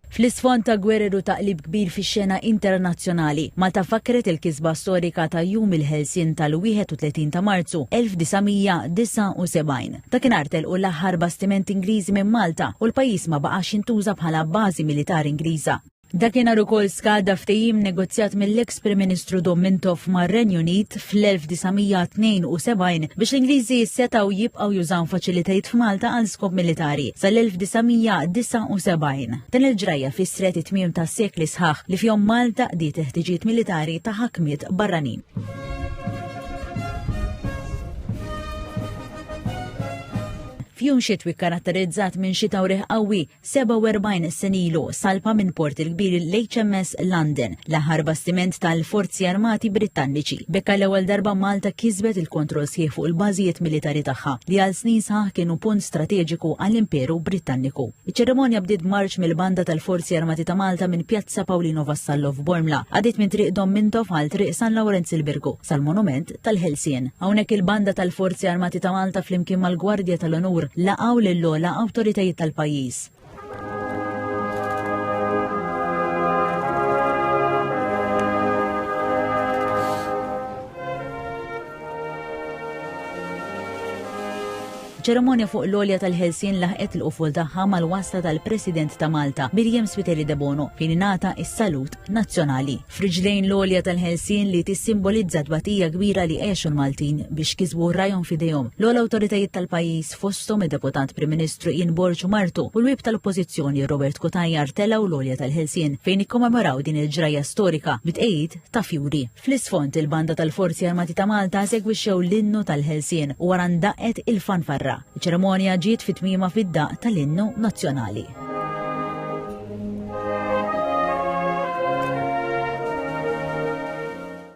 Fl-isfond ta' gwerer u taqlib kbir fix-xena internazzjonali, Malta fakret il-kisba storika ta' jum il-ħelsien tal-31 ta' Marzu 1979. Ta' kien artel u l-aħħar bastiment Ingliżi minn Malta u l-pajjiż ma baqax jintuża bħala bażi militari Ingliża. Dakinhar ukoll skada ftehim negozjat mill-eks Prim Ministru Domintov mar-Renju Unit fl-1972 biex l-Ingliżi setgħu jibqgħu jużaw faċilitajiet f'Malta għal skop militari sal-1979. Dan il-ġrajja fissret it-tmiem tas-sekli sħaħ li fihom Malta qdiet ħtiġijiet militari ta' ħakmiet barranin. Fjum xitwi karatterizzat minn xita u riħ qawwi 47 senilu salpa minn port il-kbir l-HMS London, l-aħħar bastiment tal-Forzi Armati Britanniċi. Bekka l-ewwel darba Malta kisbet il-kontroll sħiħ fuq il-bażijiet militari tagħha li għal snin sħaħ kienu punt strateġiku għall-Imperu Britanniku. Iċ-ċerimonja bdiet marċ mill-banda tal-Forzi Armati ta' Malta minn Pjazza Paolino Vassallo f'Bormla, għadiet minn triq Domintov għal triq San Lawrenz il-Birgu sal-Monument tal-Ħelsien. Hawnhekk il-banda tal-Forzi Armati ta' Malta flimkien mal-Gwardja tal-Onur laqgħu lill-ogħla awtoritajiet tal-pajjiż. ċeremonja fuq l-olja tal-Ħelsien laħqet il-qufol tagħha mal-wasla tal-President ta' Malta, Mirjam Spiteri de Bono, fejn ingħata is-salut nazzjonali. Friġlejn l-olja tal-Ħelsien li tissimbolizza tbatija kbira li għexu l-Maltin biex kisbu rajhom f'idejhom. L-ogħla awtoritajiet tal-pajjiż fosthom id-Deputat Prim Ministru Ian Borċu Martu u l-wib tal-Oppożizzjoni Robert Kutajjar telgħu l-olja tal-Ħelsien fejn ikkommemoraw din il-ġrajja storika b'tqejjid ta' fjuri. Fl-isfond il-banda tal-Forzi Armati ta' Malta segwixxew l-innu tal-Ħelsien u wara ndaqet il-fanfarra. Iċ-ċeremonja ġiet fit-tmiema fid-daq tal-innu nazzjonali.